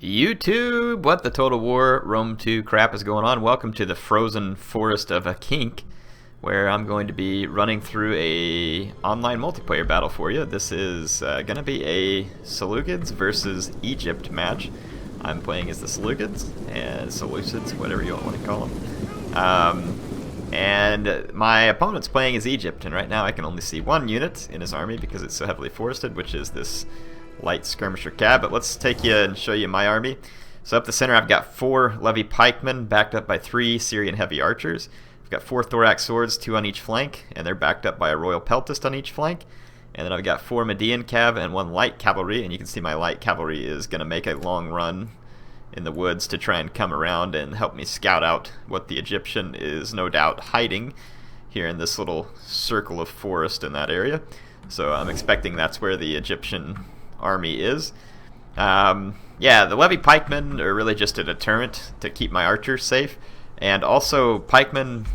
YouTube, what the Total War Rome 2 crap is going on? Welcome to the frozen forest of Akink, where I'm going to be running through a online multiplayer battle for you. This is going to be a Seleucids versus Egypt match. I'm playing as the Seleucids, and Seleucids, whatever you want to call them. And my opponent's playing as Egypt, and right now I can only see one unit in his army because it's so heavily forested, which is this light skirmisher cab. But let's take you and show you my army. So up the center I've got 4 levy pikemen backed up by 3 Syrian heavy archers. I've got 4 thorax swords, 2 on each flank, and they're backed up by a royal peltist on each flank. And then I've got 4 Median cav and 1 light cavalry, and you can see my light cavalry is going to make a long run in the woods to try and come around and help me scout out what the Egyptian is no doubt hiding here in this little circle of forest in that area. So I'm expecting that's where the Egyptian army is. Yeah, the levy pikemen are really just a deterrent to keep my archers safe, and also pikemen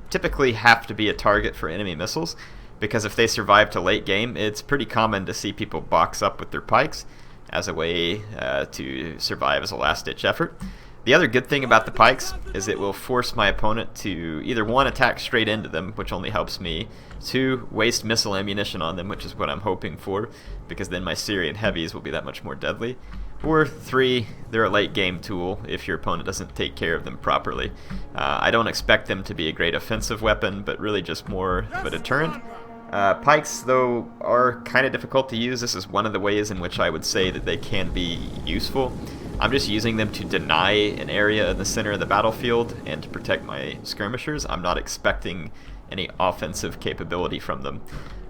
typically have to be a target for enemy missiles, because if they survive to late game, it's pretty common to see people box up with their pikes as a way to survive as a last-ditch effort. The other good thing about the pikes is it will force my opponent to either 1, attack straight into them, which only helps me, 2, waste missile ammunition on them, which is what I'm hoping for, because then my Syrian heavies will be that much more deadly, or 3, they're a late game tool if your opponent doesn't take care of them properly. I don't expect them to be a great offensive weapon, but really just more of a deterrent. Pikes, though, are kind of difficult to use. This is one of the ways in which I would say that they can be useful. I'm just using them to deny an area in the center of the battlefield and to protect my skirmishers. I'm not expecting any offensive capability from them.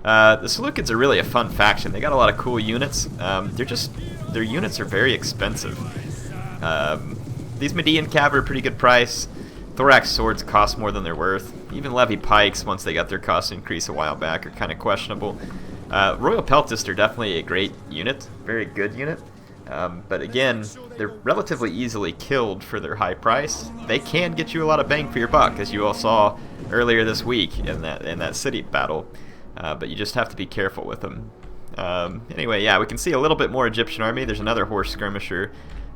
The Seleucids are really a fun faction. They got a lot of cool units. Their units are very expensive. These Median cav are a pretty good price. Thorax swords cost more than they're worth. Even levy pikes, once they got their cost increase a while back, are kind of questionable. Royal peltists are definitely a great unit, very good unit. But again, they're relatively easily killed for their high price. They can get you a lot of bang for your buck, as you all saw earlier this week in that city battle. But you just have to be careful with them. Anyway, yeah, we can see a little bit more Egyptian army. There's another horse skirmisher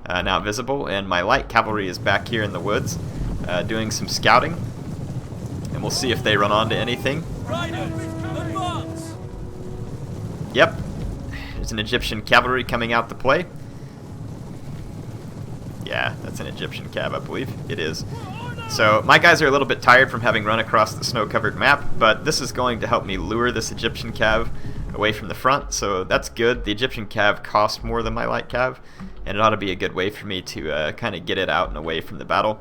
now visible, and my light cavalry is back here in the woods doing some scouting. And we'll see if they run onto anything. Yep, there's an Egyptian cavalry coming out to play. Yeah, that's an Egyptian cav, I believe. It is. So my guys are a little bit tired from having run across the snow-covered map, but this is going to help me lure this Egyptian cav away from the front, so that's good. The Egyptian cav costs more than my light cav, and it ought to be a good way for me to kind of get it out and away from the battle.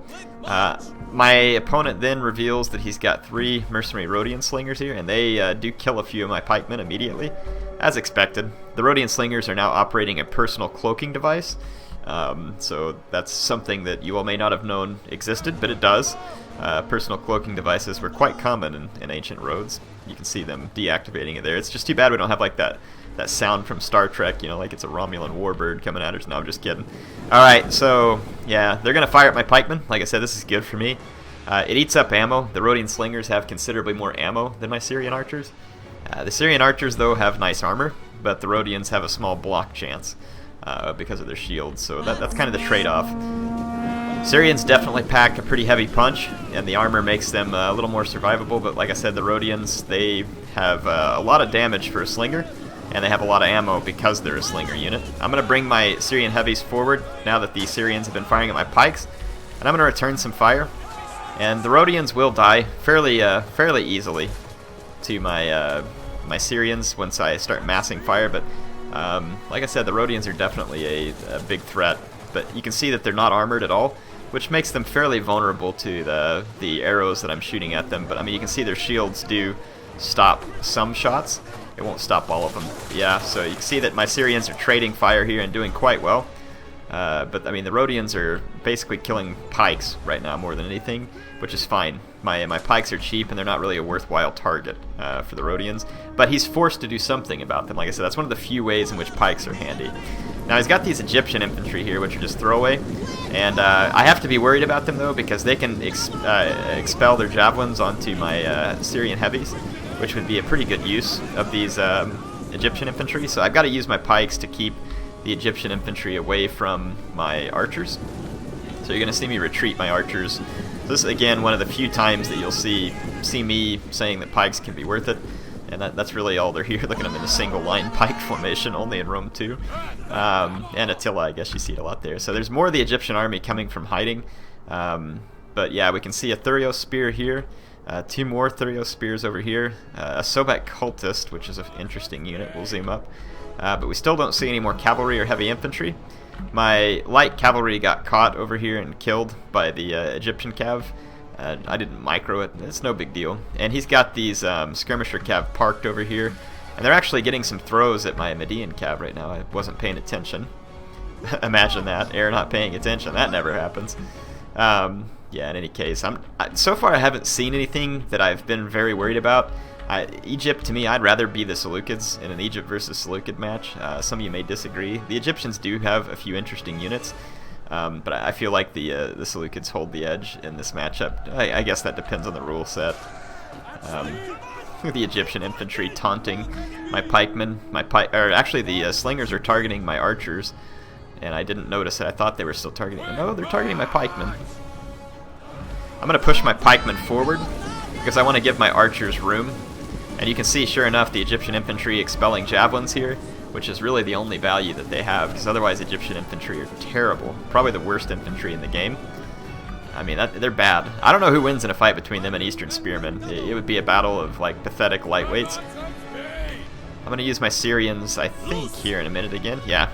My opponent then reveals that he's got 3 mercenary Rhodian slingers here, and they do kill a few of my pikemen immediately, as expected. The Rhodian slingers are now operating a personal cloaking device, so that's something that you all may not have known existed, but it does. Personal cloaking devices were quite common in ancient Rhodes. You can see them deactivating it there. It's just too bad we don't have like that sound from Star Trek, you know, like it's a Romulan warbird coming at us. No, I'm just kidding. Alright, so yeah, they're going to fire at my pikemen. Like I said, this is good for me. It eats up ammo. The Rhodian slingers have considerably more ammo than my Syrian archers. The Syrian archers, though, have nice armor, but the Rhodians have a small block chance because of their shields, so that's kind of the trade-off. Syrians definitely pack a pretty heavy punch, and the armor makes them a little more survivable, but like I said, the Rhodians, they have a lot of damage for a slinger, and they have a lot of ammo because they're a slinger unit. I'm going to bring my Syrian heavies forward now that the Syrians have been firing at my pikes, and I'm going to return some fire, and the Rhodians will die fairly easily to my Syrians once I start massing fire, but like I said, the Rhodians are definitely a big threat, but you can see that they're not armored at all, which makes them fairly vulnerable to the arrows that I'm shooting at them. But I mean, you can see their shields do stop some shots. It won't stop all of them. Yeah, so you can see that my Syrians are trading fire here and doing quite well. But I mean, the Rhodians are basically killing pikes right now more than anything, which is fine. My pikes are cheap and they're not really a worthwhile target for the Rhodians. But he's forced to do something about them. Like I said, that's one of the few ways in which pikes are handy. Now he's got these Egyptian infantry here, which are just throwaway, and I have to be worried about them though, because they can expel their javelins onto my Syrian heavies, which would be a pretty good use of these Egyptian infantry. So I've got to use my pikes to keep the Egyptian infantry away from my archers. So you're going to see me retreat my archers. So this is, again, one of the few times that you'll see me saying that pikes can be worth it. And that's really all they're here. Look at them in a single line pike formation, only in Rome 2. And Attila, I guess you see it a lot there. So there's more of the Egyptian army coming from hiding. But yeah, we can see a Thurio spear here. 2 more Thurio spears over here. A Sobek cultist, which is an interesting unit. We'll zoom up. But we still don't see any more cavalry or heavy infantry. My light cavalry got caught over here and killed by the Egyptian cav. I didn't micro it. It's no big deal. And he's got these skirmisher cav parked over here. And they're actually getting some throws at my Median cav right now. I wasn't paying attention. Imagine that. Air not paying attention. That never happens. Yeah, in any case, so far I haven't seen anything that I've been very worried about. Egypt, to me, I'd rather be the Seleucids in an Egypt versus Seleucid match. Some of you may disagree. The Egyptians do have a few interesting units. But I feel like the Seleucids hold the edge in this matchup. I guess that depends on the rule set. The Egyptian infantry taunting my pikemen. Actually, the slingers are targeting my archers, and I didn't notice it. I thought they were still targeting. No, they're targeting my pikemen. I'm going to push my pikemen forward because I want to give my archers room. And you can see, sure enough, the Egyptian infantry expelling javelins here, which is really the only value that they have, because otherwise Egyptian infantry are terrible. Probably the worst infantry in the game. I mean, they're bad. I don't know who wins in a fight between them and Eastern Spearmen. It would be a battle of, like, pathetic lightweights. I'm going to use my Syrians, I think, here in a minute again. Yeah.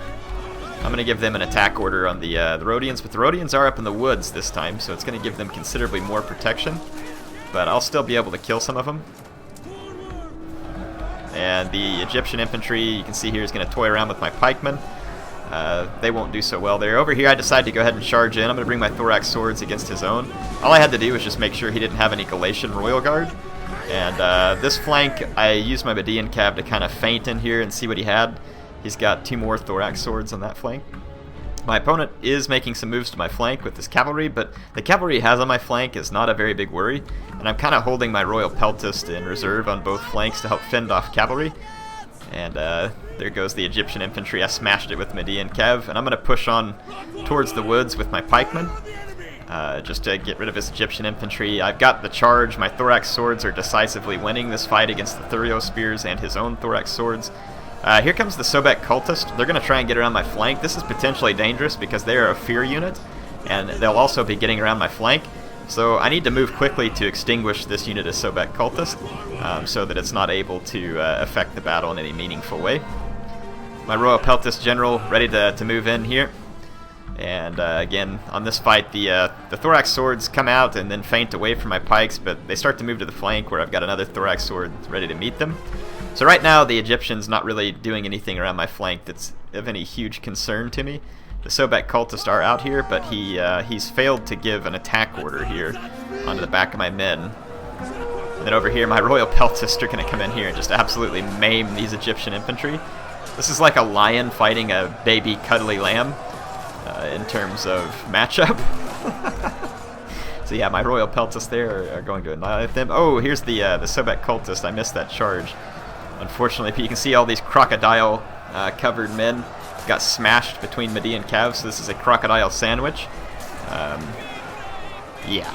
I'm going to give them an attack order on the Rhodians, but the Rhodians are up in the woods this time, so it's going to give them considerably more protection. But I'll still be able to kill some of them. And the Egyptian infantry, you can see here, is going to toy around with my pikemen. They won't do so well there. Over here, I decided to go ahead and charge in. I'm going to bring my thorax swords against his own. All I had to do was just make sure he didn't have any Galatian royal guard. And this flank, I used my Median cav to kind of feint in here and see what he had. He's got 2 more thorax swords on that flank. My opponent is making some moves to my flank with this cavalry, but the cavalry he has on my flank is not a very big worry, and I'm kind of holding my royal peltist in reserve on both flanks to help fend off cavalry. And there goes the Egyptian infantry. I smashed it with Median cav, and I'm going to push on towards the woods with my pikemen, just to get rid of his Egyptian infantry. I've got the charge. My thorax swords are decisively winning this fight against the Thurio spears and his own thorax swords. Here comes the Sobek cultist. They're going to try and get around my flank. This is potentially dangerous because they are a fear unit, and they'll also be getting around my flank. So I need to move quickly to extinguish this unit of Sobek cultist, so that it's not able to affect the battle in any meaningful way. My royal peltist general ready to move in here. And again, on this fight, the thorax swords come out and then feint away from my pikes, but they start to move to the flank where I've got another thorax sword ready to meet them. So right now, the Egyptian's not really doing anything around my flank that's of any huge concern to me. The Sobek cultists are out here, but he's failed to give an attack order here onto the back of my men. And then over here, my royal peltists are going to come in here and just absolutely maim these Egyptian infantry. This is like a lion fighting a baby cuddly lamb in terms of matchup. So yeah, my royal peltists there are going to annihilate them. Oh, here's the Sobek cultist. I missed that charge, unfortunately. But you can see all these crocodile covered men got smashed between Median cav, so this is a crocodile sandwich. Yeah.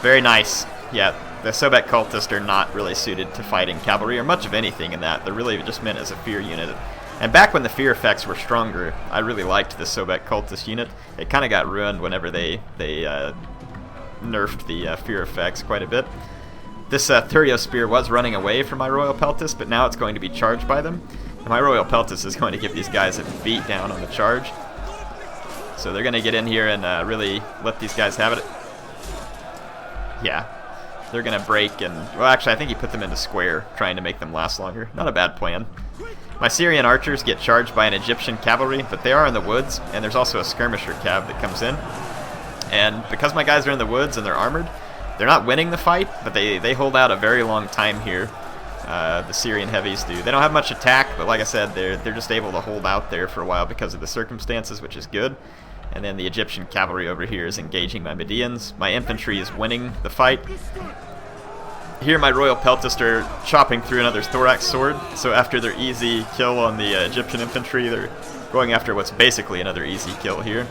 Very nice. Yeah, the Sobek cultists are not really suited to fighting cavalry or much of anything in that. They're really just meant as a fear unit. And back when the fear effects were stronger, I really liked the Sobek cultist unit. It kind of got ruined whenever they nerfed the fear effects quite a bit. This Thurio spear was running away from my royal peltist, but now it's going to be charged by them. And my royal peltist is going to give these guys a beat down on the charge. So they're going to get in here and really let these guys have it. Yeah, they're going to break and... Well, actually, I think he put them into square, trying to make them last longer. Not a bad plan. My Syrian archers get charged by an Egyptian cavalry, but they are in the woods, and there's also a skirmisher cav that comes in. And because my guys are in the woods and they're armored, they're not winning the fight, but they hold out a very long time here. The Syrian heavies do. They don't have much attack, but like I said, they're just able to hold out there for a while because of the circumstances, which is good. And then the Egyptian cavalry over here is engaging my Medians. My infantry is winning the fight. here my Royal Peltist are chopping through another Thorax Sword, so after their easy kill on the Egyptian infantry, they're going after what's basically another easy kill here.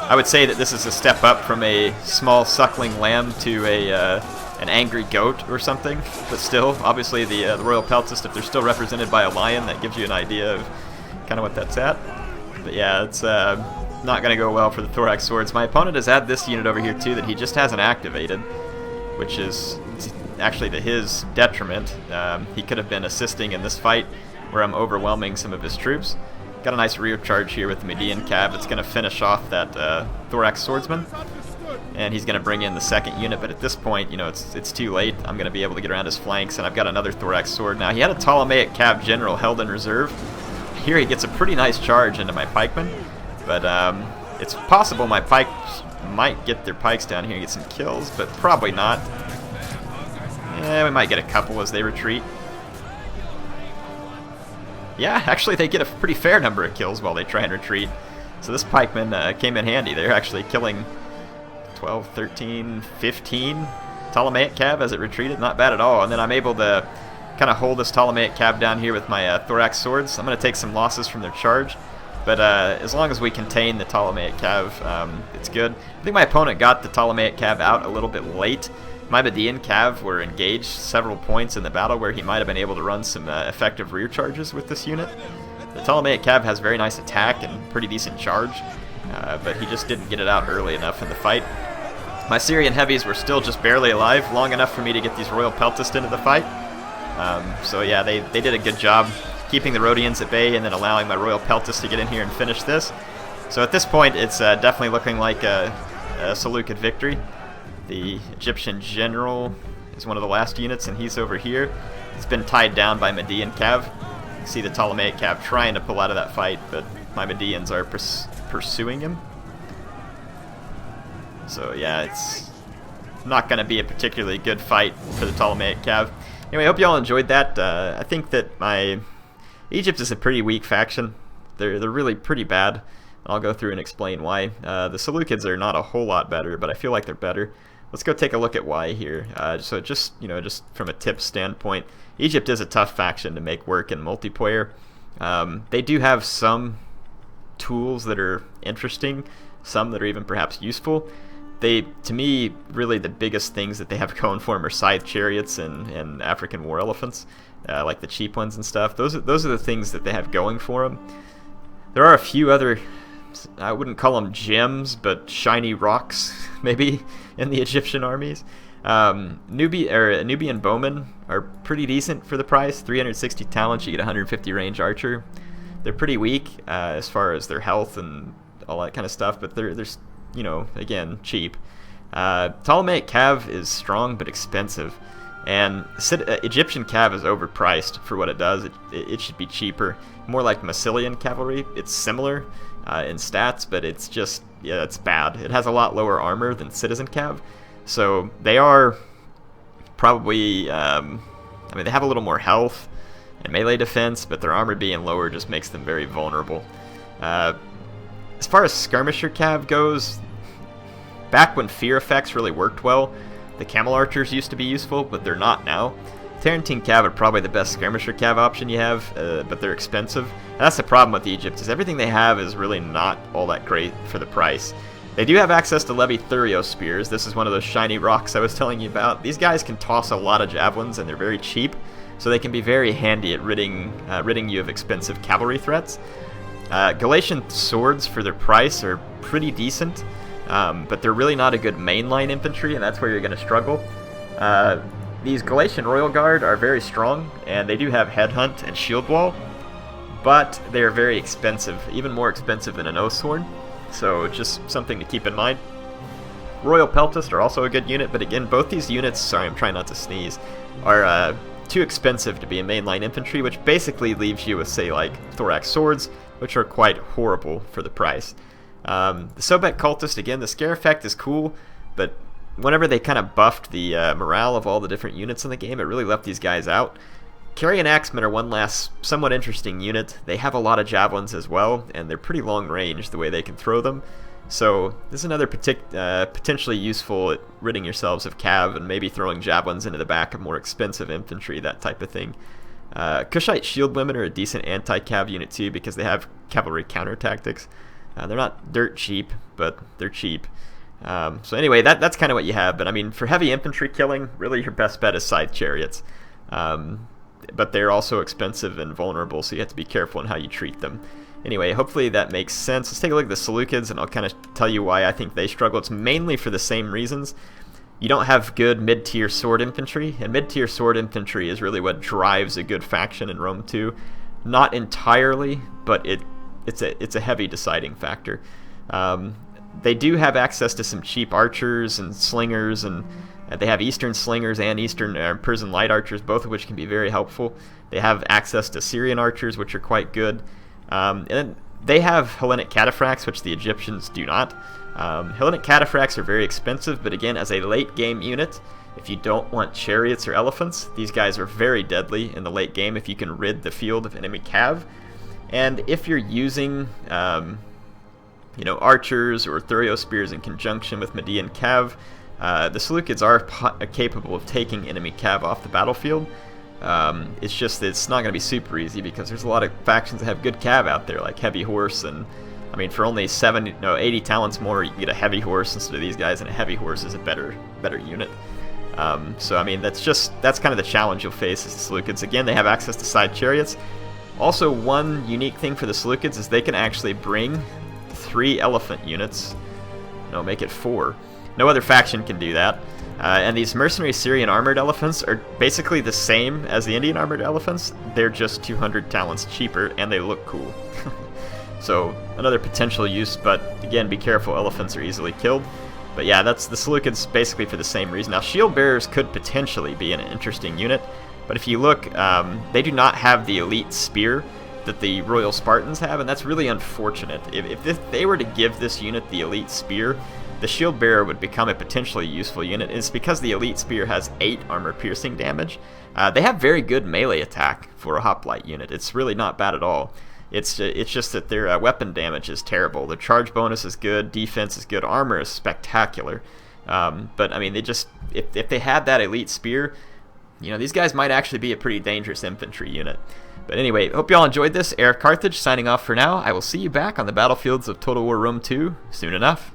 I would say that this is a step up from a small suckling lamb to an angry goat or something, but still, obviously the Royal Peltist, if they're still represented by a lion, that gives you an idea of kind of what that's at. But yeah, it's not going to go well for the Thorax Swords. My opponent has had this unit over here too that he just hasn't activated, which is actually to his detriment. He could have been assisting in this fight where I'm overwhelming some of his troops. Got a nice rear charge here with the Median Cav. It's going to finish off that Thorax Swordsman, and he's going to bring in the second unit, but at this point, you know, it's too late. I'm going to be able to get around his flanks, and I've got another Thorax Sword. Now, he had a Ptolemaic Cav General held in reserve. Here he gets a pretty nice charge into my pikemen, but it's possible my pikes might get their pikes down here and get some kills, but probably not. Yeah, we might get a couple as they retreat. Yeah, actually they get a pretty fair number of kills while they try and retreat. So this pikeman came in handy. They're actually killing 12, 13, 15 Ptolemaic Cav as it retreated. Not bad at all. And then I'm able to kind of hold this Ptolemaic Cav down here with my Thorax Swords. I'm going to take some losses from their charge. But as long as we contain the Ptolemaic Cav, it's good. I think my opponent got the Ptolemaic Cav out a little bit late. My Median Cav were engaged several points in the battle where he might have been able to run some effective rear charges with this unit. The Ptolemaic Cav has very nice attack and pretty decent charge, but he just didn't get it out early enough in the fight. My Syrian heavies were still just barely alive, long enough for me to get these Royal Peltist into the fight. So yeah, they did a good job keeping the Rhodians at bay and then allowing my Royal Peltist to get in here and finish this. So at this point, it's definitely looking like a Seleucid victory. The Egyptian general is one of the last units, and he's over here. He's been tied down by Median Cav. You can see the Ptolemaic Cav trying to pull out of that fight, but my Medians are pursuing him. So yeah, it's not going to be a particularly good fight for the Ptolemaic Cav. Anyway, I hope you all enjoyed that. I think that my Egypt is a pretty weak faction. They're really pretty bad. I'll go through and explain why. The Seleucids are not a whole lot better, but I feel like they're better. Let's go take a look at why here. So just from a tip standpoint, Egypt is a tough faction to make work in multiplayer. They do have some tools that are interesting, some that are even perhaps useful. To me, really the biggest things that they have going for them are scythe chariots and African war elephants, like the cheap ones and stuff. Those are the things that they have going for them. There are a few other, I wouldn't call them gems, but shiny rocks, maybe, in the Egyptian armies. Nubian bowmen are pretty decent for the price. 360 talents, you get 150 range archer. They're pretty weak as far as their health and all that kind of stuff, but they're again, cheap. Ptolemaic Cav is strong but expensive, and Egyptian Cav is overpriced for what it does. It should be cheaper, more like Massilian cavalry. It's similar in stats, but it's just, yeah, it's bad. It has a lot lower armor than Citizen Cav, so they are probably, they have a little more health and melee defense, but their armor being lower just makes them very vulnerable. As far as Skirmisher Cav goes, back when fear effects really worked well, the Camel Archers used to be useful, but they're not now. Tarantine Cav are probably the best Skirmisher Cav option you have, but they're expensive. And that's the problem with Egypt, is everything they have is really not all that great for the price. They do have access to Levi Thurio Spears. This is one of those shiny rocks I was telling you about. These guys can toss a lot of javelins, and they're very cheap, so they can be very handy at ridding you of expensive cavalry threats. Galatian swords for their price are pretty decent, but they're really not a good mainline infantry, and that's where you're going to struggle. These Galatian Royal Guard are very strong, and they do have Headhunt and Shield Wall, but they are very expensive, even more expensive than an oath sword, so just something to keep in mind. Royal Peltist are also a good unit, but again, both these units, sorry, I'm trying not to sneeze, are too expensive to be a mainline infantry, which basically leaves you with, say, like Thorax Swords, which are quite horrible for the price. The Sobek Cultist, again, the scare effect is cool, but whenever they kind of buffed the morale of all the different units in the game, it really left these guys out. Carrion Axemen are one last somewhat interesting unit. They have a lot of javelins as well, and they're pretty long range the way they can throw them. So this is another potentially useful at ridding yourselves of cav and maybe throwing javelins into the back of more expensive infantry, that type of thing. Kushite shield women are a decent anti-cav unit too because they have cavalry counter tactics. They're not dirt cheap, but they're cheap. So anyway, that's kind of what you have. But I mean, for heavy infantry killing, really your best bet is scythe chariots. But they're also expensive and vulnerable, so you have to be careful in how you treat them. Anyway, hopefully that makes sense. Let's take a look at the Seleucids, and I'll kind of tell you why I think they struggle. It's mainly for the same reasons. You don't have good mid-tier sword infantry, and mid-tier sword infantry is really what drives a good faction in Rome 2. Not entirely, but it's a heavy deciding factor. They do have access to some cheap archers and slingers, and they have Eastern slingers and Eastern Persian light archers, both of which can be very helpful. They have access to Syrian archers, which are quite good. And then they have Hellenic cataphracts, which the Egyptians do not. Hellenic cataphracts are very expensive, but again, as a late game unit, if you don't want chariots or elephants, these guys are very deadly in the late game if you can rid the field of enemy cav. And if you're using archers or thurio spears in conjunction with Median cav, the Seleucids are capable of taking enemy cav off the battlefield. It's just that it's not going to be super easy because there's a lot of factions that have good cav out there, like Heavy Horse, and I mean for only 80 talents more, you can get a Heavy Horse instead of these guys, and a Heavy Horse is a better unit. So I mean that's kind of the challenge you'll face is the Seleucids. Again, they have access to side chariots. Also, one unique thing for the Seleucids is they can actually bring 3 elephant units. No, make it 4. No other faction can do that. And these mercenary Syrian armored elephants are basically the same as the Indian armored elephants. They're just 200 talents cheaper, and they look cool. So another potential use, but again, be careful. Elephants are easily killed. But yeah, that's the Seleucids basically for the same reason. Now, shield bearers could potentially be an interesting unit, but if you look, they do not have the elite spear that the Royal Spartans have, and that's really unfortunate. If they were to give this unit the elite spear, the shield bearer would become a potentially useful unit. It's because the elite spear has 8 armor piercing damage. They have very good melee attack for a hoplite unit. It's really not bad at all. It's just that their weapon damage is terrible. Their charge bonus is good, defense is good, armor is spectacular. But I mean, if they had that elite spear, these guys might actually be a pretty dangerous infantry unit. But anyway, hope you all enjoyed this. HeirofCarthage signing off for now. I will see you back on the battlefields of Total War Rome 2 soon enough.